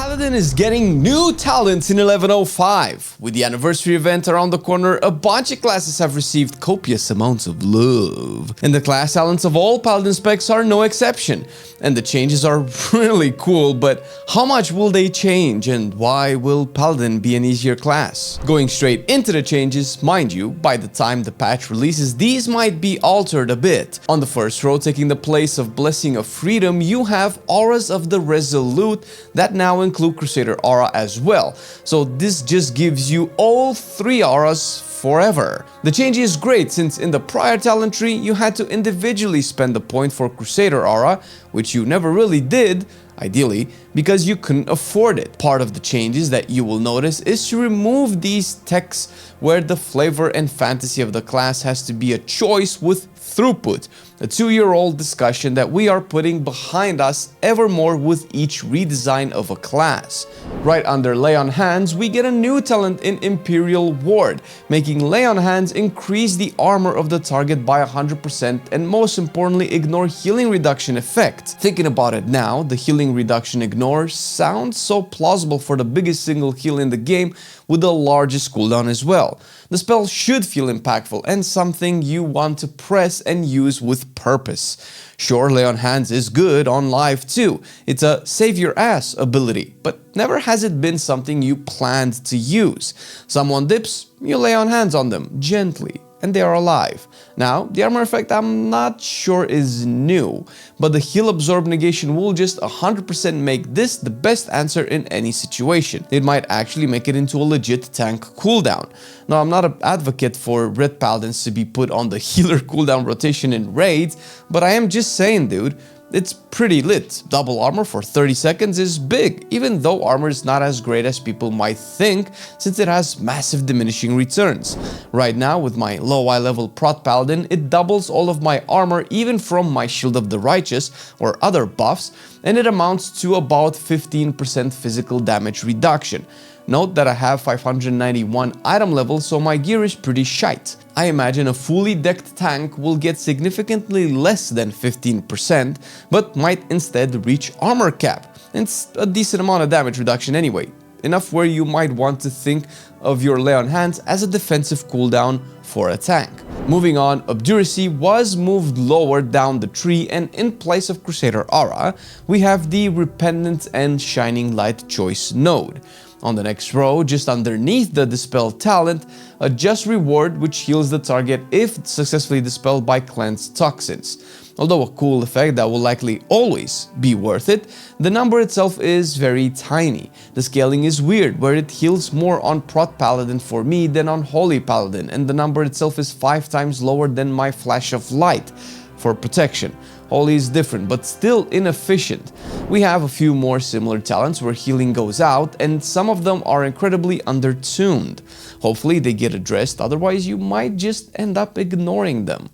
Paladin is getting new talents in 11.05. With the anniversary event around the corner, a bunch of classes have received copious amounts of love. And the class talents of all Paladin specs are no exception. And the changes are really cool, but how much will they change and why will Paladin be an easier class? Going straight into the changes, mind you, by the time the patch releases, these might be altered a bit. On the first row, taking the place of Blessing of Freedom, you have Auras of the Resolute that now include Crusader Aura as well. So this just gives you all three auras forever. The change is great since in the prior talent tree you had to individually spend a point for Crusader Aura, which you never really did, ideally, because you couldn't afford it. Part of the changes that you will notice is to remove these texts where the flavor and fantasy of the class has to be a choice with throughput, a 2-year-old discussion that we are putting behind us ever more with each redesign of a class. Right under Layon Hands, we get a new talent in Imperial Ward, making Layon Hands increase the armor of the target by 100% and most importantly ignore healing reduction effect. Thinking about it now, the healing reduction ignore sounds so plausible for the biggest single heal in the game with the largest cooldown as well. The spell should feel impactful and something you want to press and use with purpose. Sure, Layon Hands is good on live too. It's a save your ass ability, but never has it been something you planned to use. Someone dips, you lay on hands on them gently, and they are alive. Now, the armor effect I'm not sure is new, but the heal absorb negation will just 100% make this the best answer in any situation. It might actually make it into a legit tank cooldown. Now, I'm not an advocate for red paladins to be put on the healer cooldown rotation in raids, but I am just saying, dude, it's pretty lit. Double armor for 30 seconds is big, even though armor is not as great as people might think, since it has massive diminishing returns. Right now, with my low eye level prot paladin, it doubles all of my armor even from my Shield of the Righteous or other buffs, and it amounts to about 15% physical damage reduction. Note that I have 591 item level, so my gear is pretty shite. I imagine a fully decked tank will get significantly less than 15%, but might instead reach armor cap. It's a decent amount of damage reduction anyway, enough where you might want to think of your Layon Hands as a defensive cooldown for a tank. Moving on, Obduracy was moved lower down the tree, and in place of Crusader Aura, we have the Repentant and Shining Light choice node. On the next row, just underneath the Dispel talent, a Just Reward which heals the target if successfully dispelled by cleansed toxins. Although a cool effect that will likely always be worth it, the number itself is very tiny. The scaling is weird, where it heals more on Prot Paladin for me than on Holy Paladin, and the number itself is 5 times lower than my Flash of Light for protection. Holy is different, but still inefficient. We have a few more similar talents where healing goes out, and some of them are incredibly undertuned. Hopefully they get addressed, otherwise you might just end up ignoring them.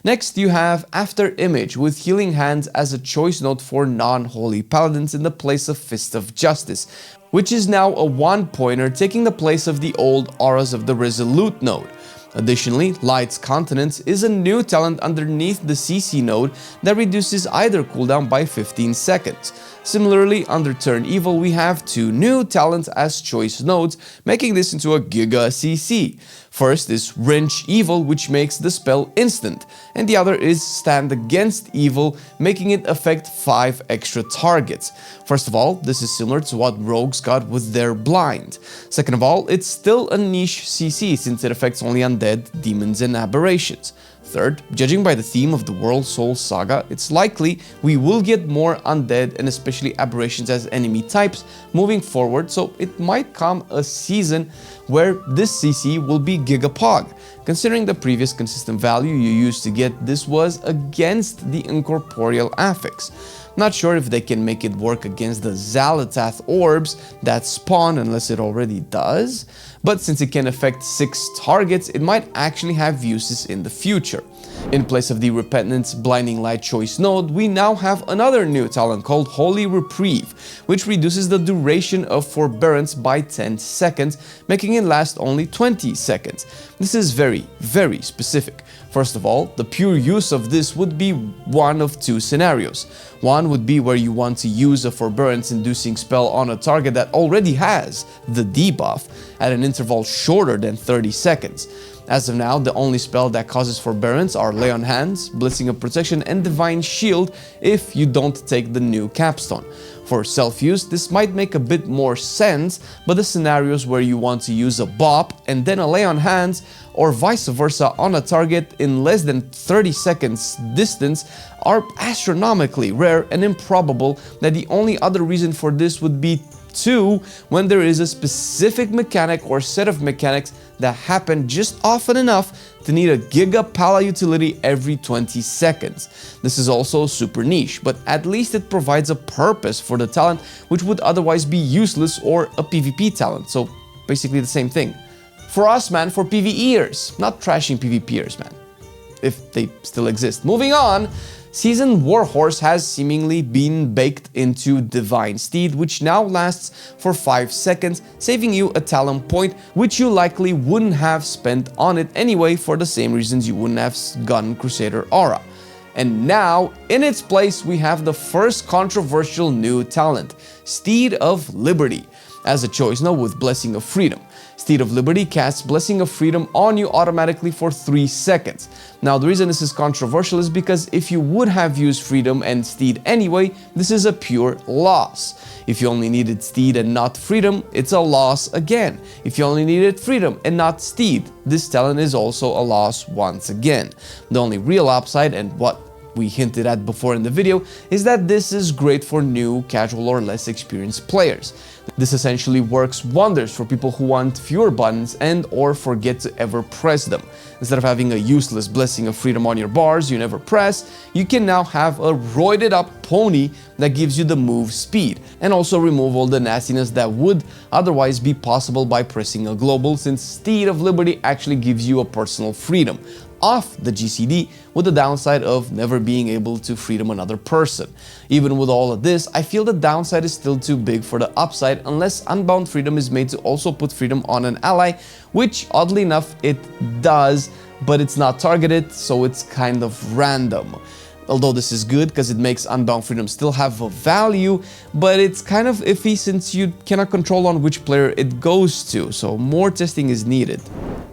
Next, you have After Image with Healing Hands as a choice node for non-holy paladins in the place of Fist of Justice, which is now a 1-pointer taking the place of the old Auras of the Resolute node. Additionally, Light's Continence is a new talent underneath the CC node that reduces either cooldown by 15 seconds. Similarly, under Turn Evil, we have 2 new talents as choice nodes, making this into a Giga CC. First is Wrench Evil, which makes the spell instant, and the other is Stand Against Evil, making it affect 5 extra targets. First of all, this is similar to what rogues got with their Blind. Second of all, it's still a niche CC since it affects only undead, demons, and aberrations. Third, judging by the theme of the World Soul Saga, it's likely we will get more undead and especially aberrations as enemy types moving forward, so it might come a season where this CC will be Gigapog. Considering the previous consistent value you used to get this was against the Incorporeal Affix. Not sure if they can make it work against the Xalatath orbs that spawn unless it already does, but since it can affect 6 targets, it might actually have uses in the future. In place of the Repentance Blinding Light choice node, we now have another new talent called Holy Reprieve, which reduces the duration of Forbearance by 10 seconds, making it last only 20 seconds. This is very, very specific. First of all, the pure use of this would be one of two scenarios. One would be where you want to use a forbearance-inducing spell on a target that already has the debuff at an interval shorter than 30 seconds. As of now, the only spell that causes forbearance are Layon Hands, Blessing of Protection, and Divine Shield if you don't take the new capstone. For self-use, this might make a bit more sense, but the scenarios where you want to use a bop and then a Layon Hands, or vice versa on a target in less than 30 seconds distance, are astronomically rare and improbable that the only other reason for this would be when there is a specific mechanic or set of mechanics that happen just often enough to need a Giga Pala utility every 20 seconds. This is also super niche, but at least it provides a purpose for the talent which would otherwise be useless, or a PvP talent, so basically the same thing. For us, man, for PvEers, not trashing PvPers, man, if they still exist. Moving on, Seasoned Warhorse has seemingly been baked into Divine Steed, which now lasts for 5 seconds, saving you a talent point, which you likely wouldn't have spent on it anyway for the same reasons you wouldn't have gotten Crusader Aura. And now, in its place, we have the first controversial new talent, Steed of Liberty, as a choice node with Blessing of Freedom. Steed of Liberty casts Blessing of Freedom on you automatically for 3 seconds. Now, the reason this is controversial is because if you would have used Freedom and Steed anyway, this is a pure loss. If you only needed Steed and not Freedom, it's a loss again. If you only needed Freedom and not Steed, this talent is also a loss once again. The only real upside, and what we hinted at before in the video, is that this is great for new, casual, or less experienced players. This essentially works wonders for people who want fewer buttons and or forget to ever press them. Instead of having a useless Blessing of Freedom on your bars you never press, you can now have a roided up pony that gives you the move speed, and also remove all the nastiness that would otherwise be possible by pressing a global, since Steed of Liberty actually gives you a personal freedom off the GCD, with the downside of never being able to freedom another person. Even with all of this, I feel the downside is still too big for the upside unless Unbound Freedom is made to also put freedom on an ally, which oddly enough it does, but it's not targeted, so it's kind of random. Although this is good because it makes Unbound Freedom still have a value, but it's kind of iffy since you cannot control on which player it goes to, so more testing is needed.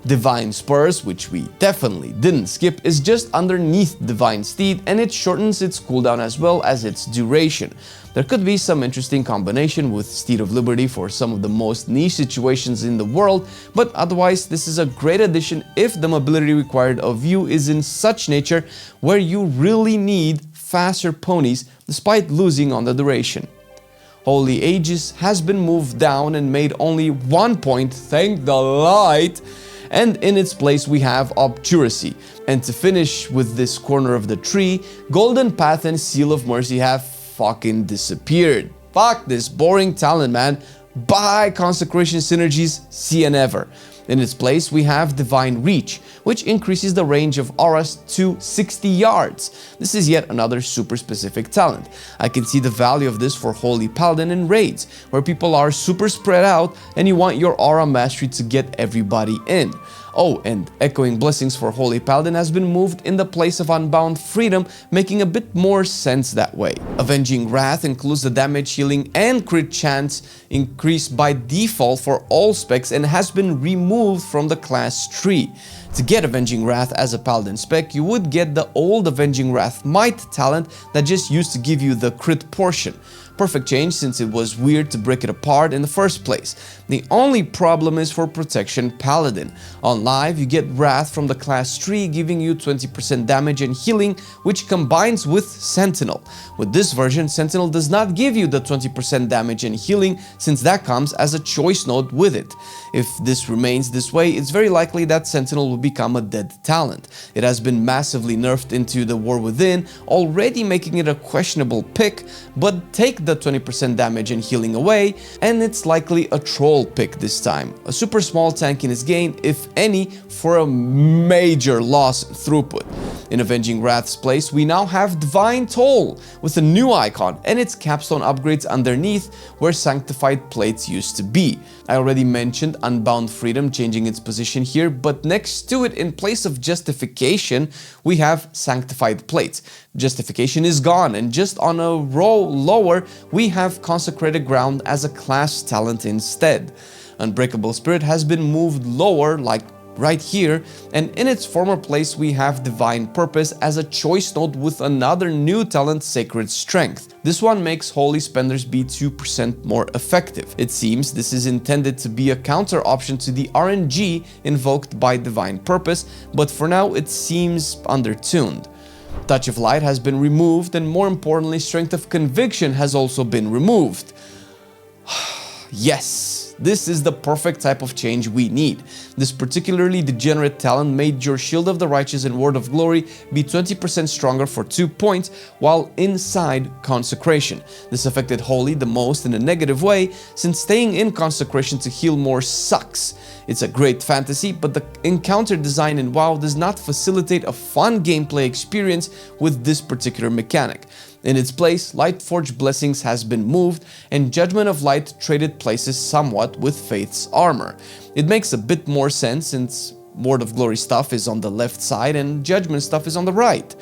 Divine Spurs, which we definitely didn't skip, is just underneath Divine Steed, and it shortens its cooldown as well as its duration. There could be some interesting combination with Steed of Liberty for some of the most niche situations in the world, but otherwise this is a great addition if the mobility required of you is in such nature where you really need faster ponies despite losing on the duration. Holy Aegis has been moved down and made only 1 point, thank the light, and in its place we have Obduracy. And to finish with this corner of the tree, Golden Path and Seal of Mercy have fucking disappeared. Fuck this boring talent, man. Bye Consecration Synergies, see you never. In its place, we have Divine Reach, which increases the range of auras to 60 yards. This is yet another super specific talent. I can see the value of this for Holy Paladin in raids, where people are super spread out and you want your aura mastery to get everybody in. Oh, and Echoing Blessings for Holy Paladin has been moved in the place of Unbound Freedom, making a bit more sense that way. Avenging Wrath includes the damage, healing, and crit chance increase by default for all specs and has been removed from the class tree. To get Avenging Wrath as a Paladin spec, you would get the old Avenging Wrath Might talent that just used to give you the crit portion. Perfect change since it was weird to break it apart in the first place. The only problem is for Protection Paladin. On live, you get Wrath from the class tree, giving you 20% damage and healing, which combines with Sentinel. With this version, Sentinel does not give you the 20% damage and healing, since that comes as a choice node with it. If this remains this way, it's very likely that Sentinel will become a dead talent. It has been massively nerfed into the War Within, already making it a questionable pick, but take take the 20% damage and healing away, and it's likely a troll pick this time. A super small tankiness gain, if any, for a major loss throughput. In Avenging Wrath's place, we now have Divine Toll with a new icon and its capstone upgrades underneath where Sanctified Plates used to be. I already mentioned Unbound Freedom changing its position here, but next to it, in place of Justification, we have Sanctified Plates. Justification is gone, and just on a row lower, we have Consecrated Ground as a class talent instead. Unbreakable Spirit has been moved lower, like right here, and in its former place we have Divine Purpose as a choice node with another new talent, Sacred Strength. This one makes Holy Spenders be 2% more effective. It seems this is intended to be a counter option to the RNG invoked by Divine Purpose, but for now it seems undertuned. Touch of Light has been removed, and more importantly, Strength of Conviction has also been removed. Yes, this is the perfect type of change we need. This particularly degenerate talent made your Shield of the Righteous and Word of Glory be 20% stronger for 2 points while inside Consecration. This affected Holy the most in a negative way, since staying in Consecration to heal more sucks. It's a great fantasy, but the encounter design in WoW does not facilitate a fun gameplay experience with this particular mechanic. In its place, Lightforged Blessings has been moved, and Judgment of Light traded places somewhat with Faith's armor. It makes a bit more sense since Word of Glory stuff is on the left side and Judgment stuff is on the right.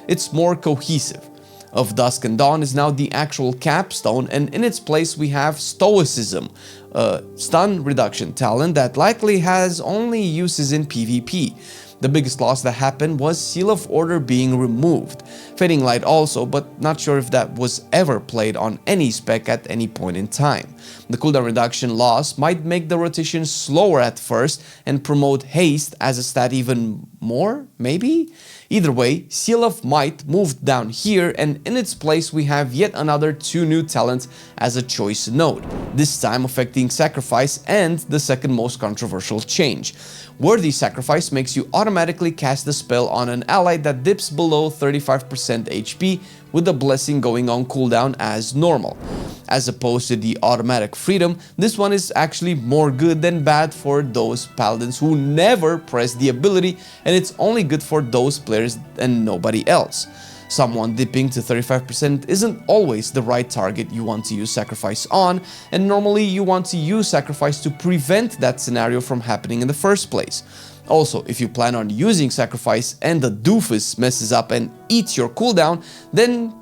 It's more cohesive. Of Dusk and Dawn is now the actual capstone, and in its place we have Stoicism, a stun reduction talent that likely has only uses in PvP. The biggest loss that happened was Seal of Order being removed. Fading Light also, but not sure if that was ever played on any spec at any point in time. The cooldown reduction loss might make the rotation slower at first and promote haste as a stat even more, maybe? Either way, Seal of Might moved down here, and in its place we have yet another 2 new talents as a choice node, this time affecting Sacrifice and the second most controversial change. Worthy Sacrifice makes you automatically cast the spell on an ally that dips below 35% HP, with the blessing going on cooldown as normal. As opposed to the automatic freedom, this one is actually more good than bad for those paladins who never press the ability, and it's only good for those players and nobody else. Someone dipping to 35% isn't always the right target you want to use Sacrifice on, and normally you want to use Sacrifice to prevent that scenario from happening in the first place. Also, if you plan on using Sacrifice and the doofus messes up and eats your cooldown, then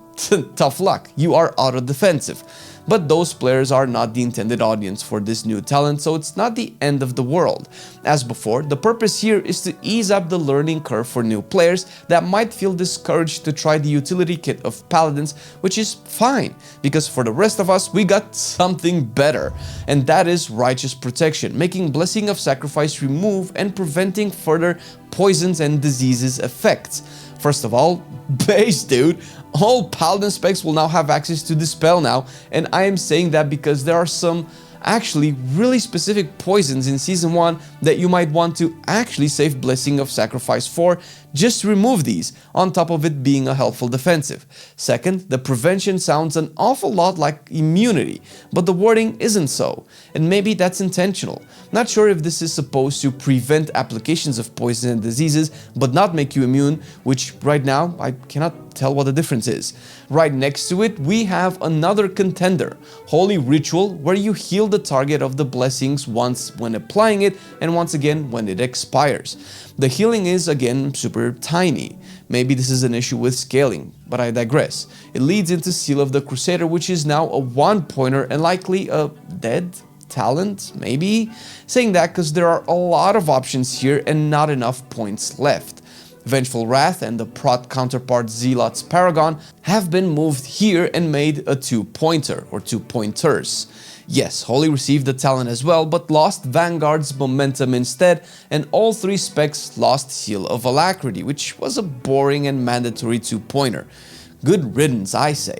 tough luck, you are auto defensive. But those players are not the intended audience for this new talent, so it's not the end of the world. As before, the purpose here is to ease up the learning curve for new players that might feel discouraged to try the utility kit of Paladins, which is fine, because for the rest of us, we got something better, and that is Righteous Protection, making Blessing of Sacrifice remove and preventing further poisons and diseases effects. First of all, base, dude. All Paladin specs will now have access to Dispel now, and I am saying that because there are some actually really specific poisons in Season 1 that you might want to actually save Blessing of Sacrifice for. Just remove these, on top of it being a helpful defensive. Second, the prevention sounds an awful lot like immunity, but the wording isn't so, and maybe that's intentional. Not sure if this is supposed to prevent applications of poison and diseases, but not make you immune, which right now I cannot tell what the difference is. Right next to it, we have another contender, Holy Ritual, where you heal the target of the blessings once when applying it and once again when it expires. The healing is again super tiny. Maybe this is an issue with scaling, but I digress. It leads into Seal of the Crusader, which is now a 1-pointer and likely a dead talent, maybe? Saying that because there are a lot of options here and not enough points left. Vengeful Wrath and the prot counterpart Zealot's Paragon have been moved here and made a 2-pointer or 2-pointers. Yes, Holy received the talent as well, but lost Vanguard's momentum instead, and all 3 specs lost Seal of Alacrity, which was a boring and mandatory 2-pointer. Good riddance, I say.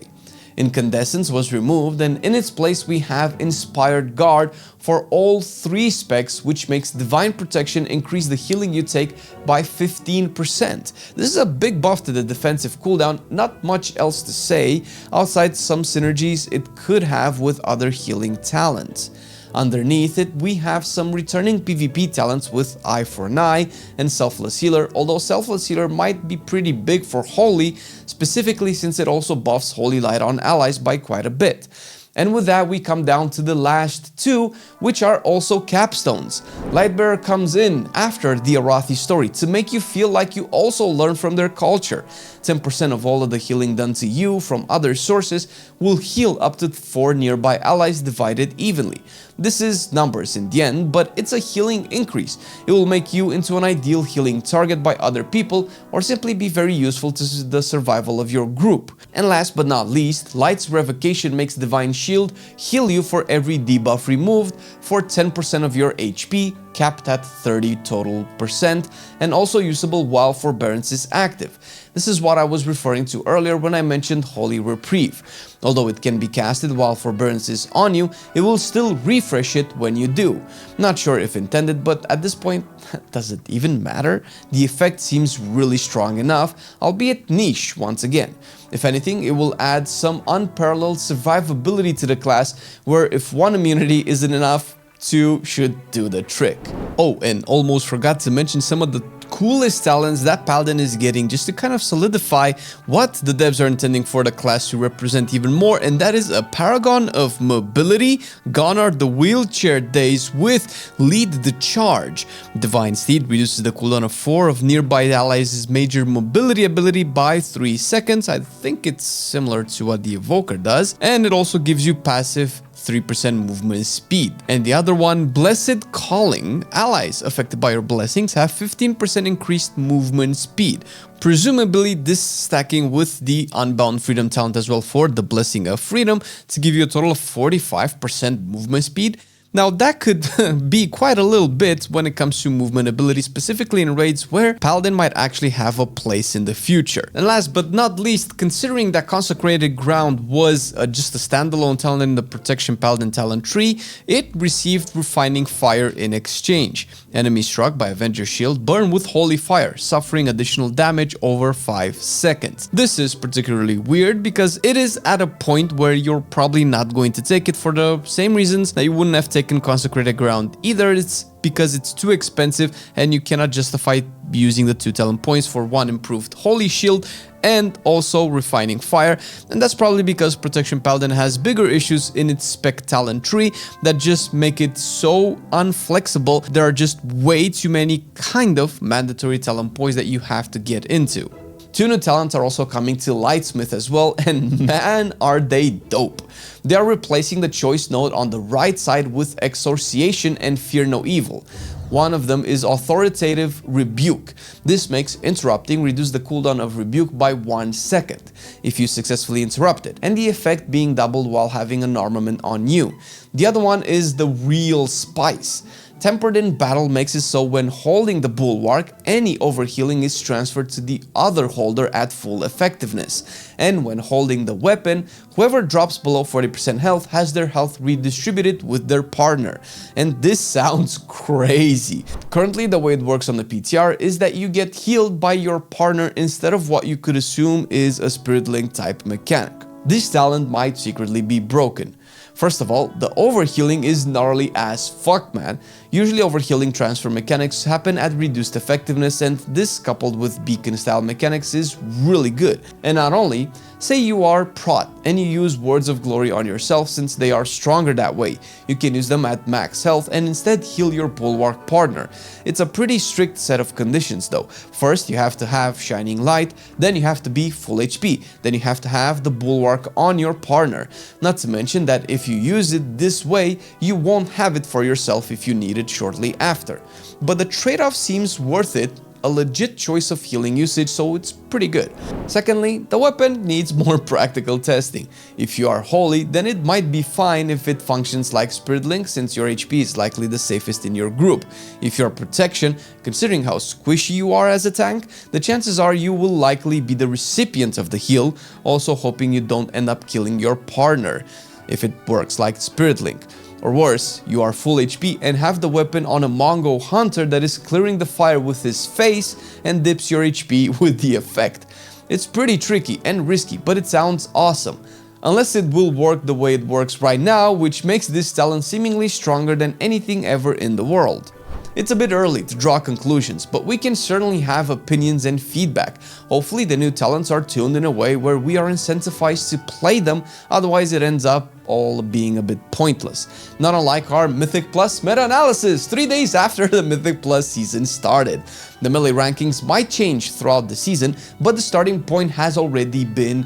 Incandescence was removed, and in its place we have Inspired Guard for all 3 specs, which makes Divine Protection increase the healing you take by 15%. This is a big buff to the defensive cooldown, not much else to say, outside some synergies it could have with other healing talents. Underneath it, we have some returning PvP talents with Eye for an Eye and Selfless Healer, although Selfless Healer might be pretty big for Holy, specifically since it also buffs Holy Light on allies by quite a bit. And with that, we come down to the last 2, which are also capstones. Lightbearer comes in after the Arathi story to make you feel like you also learn from their culture. 10% of all of the healing done to you from other sources will heal up to 4 nearby allies divided evenly. This is numbers in the end, but it's a healing increase. It will make you into an ideal healing target by other people, or simply be very useful to the survival of your group. And last but not least, Light's Revocation makes Divine Shield heal you for every debuff removed for 10% of your HP, capped at 30 total %, and also usable while Forbearance is active. This is what I was referring to earlier when I mentioned Holy Reprieve. Although it can be casted while Forbearance is on you, it will still refresh it when you do. Not sure if intended, but at this point, does it even matter? The effect seems really strong enough, albeit niche once again. If anything, it will add some unparalleled survivability to the class, where if one immunity isn't enough, 2 should do the trick. Oh, and almost forgot to mention some of the coolest talents that Paladin is getting, just to kind of solidify what the devs are intending for the class to represent even more, and that is a Paragon of Mobility. Gone are the wheelchair days with Lead the Charge. Divine Steed reduces the cooldown of 4 of nearby allies' major mobility ability by 3 seconds. I think it's similar to what the Evoker does, and it also gives you passive 3% movement speed. And the other one, Blessed Calling. Allies affected by your blessings have 15% increased movement speed. Presumably this stacking with the Unbound Freedom talent as well for the Blessing of Freedom to give you a total of 45% movement speed. Now that could be quite a little bit when it comes to movement ability, specifically in raids where Paladin might actually have a place in the future. And last but not least, considering that Consecrated Ground was just a standalone talent in the Protection Paladin talent tree, it received Refining Fire in exchange. Enemies struck by Avenger Shield burn with Holy Fire, suffering additional damage over 5 seconds. This is particularly weird because it is at a point where you're probably not going to take it for the same reasons that you wouldn't have taken Consecrated Ground. Either it's because it's too expensive and you cannot justify using the 2 talent points for 1 improved Holy Shield and also Refining Fire, and that's probably because Protection Paladin has bigger issues in its spec talent tree that just make it so unflexible. There are just way too many kind of mandatory talent points that you have to get into. 2 new talents are also coming to Lightsmith as well, and man are they dope. They are replacing the choice node on the right side with Exorciation and Fear No Evil. One of them is Authoritative Rebuke. This makes interrupting reduce the cooldown of Rebuke by 1 second if you successfully interrupt it, and the effect being doubled while having an armament on you. The other one is the Real Spice. Tempered in Battle makes it so when holding the Bulwark, any overhealing is transferred to the other holder at full effectiveness. And when holding the weapon, whoever drops below 40% health has their health redistributed with their partner. And this sounds crazy. Currently, the way it works on the PTR is that you get healed by your partner instead of what you could assume is a Spirit Link type mechanic. This talent might secretly be broken. First of all, the overhealing is gnarly as fuck, man. Usually overhealing transfer mechanics happen at reduced effectiveness, and this coupled with beacon style mechanics is really good. And not only, say you are prot and you use Words of Glory on yourself since they are stronger that way. You can use them at max health and instead heal your Bulwark partner. It's a pretty strict set of conditions though. First you have to have Shining Light, then you have to be full HP, then you have to have the Bulwark on your partner. Not to mention that if you use it this way, you won't have it for yourself if you need it shortly after. But the trade-off seems worth it a legit choice of healing usage, so it's pretty good. Secondly, the weapon needs more practical testing. If you are holy, then it might be fine if it functions like Spirit Link, since your HP is likely the safest in your group. If you are protection, considering how squishy you are as a tank, the chances are you will likely be the recipient of the heal, also hoping you don't end up killing your partner, if it works like Spirit Link. Or worse, you are full HP and have the weapon on a Mongo hunter that is clearing the fire with his face and dips your HP with the effect. It's pretty tricky and risky, but it sounds awesome. Unless it will work the way it works right now, which makes this talent seemingly stronger than anything ever in the world. It's a bit early to draw conclusions, but we can certainly have opinions and feedback. Hopefully the new talents are tuned in a way where we are incentivized to play them, otherwise it ends up all being a bit pointless. Not unlike our Mythic Plus meta-analysis 3 days after the Mythic Plus season started. The melee rankings might change throughout the season, but the starting point has already been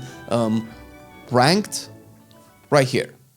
ranked right here.